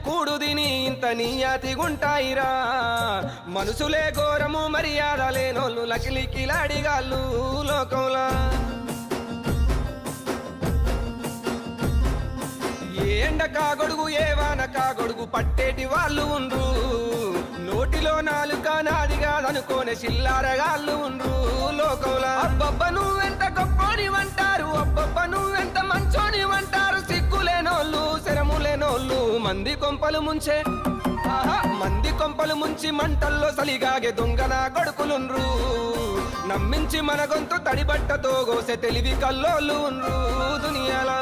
కూడు దిని ఇంత నీయాతిగుంటాయిరా మనసులే ఘోరము మర్యాద లేనోళ్ళు లకిలికిలాడిగాళ్ళు లోకంలా ఏ ఎండ కాగొడుగు ఏ వాన కాగొడుగు పట్టేటి వాళ్ళు ఉండ్రు నోటిలో నాలుక నాది కాదనుకోనే చిల్లారగాళ్ళు ఉండ్రు లోకంలా అబ్బబ్బ నువ్వెంత గొప్పోనివంటారు అబ్బబ్బ నువ్వెంత మంచోనివంటారు సిగ్గులేనోళ్ళు శరములేనోళ్ళు మంది కొంపలు ముంచే మంది కొంపలు ముంచి మంటల్లో సలిగాగే దొంగన కొడుకులుండ్రు నమ్మించి మన గొంతు తడిబట్టతో గోసె తెలివి కల్లోళ్ళు ఉండ్రు దునియాలా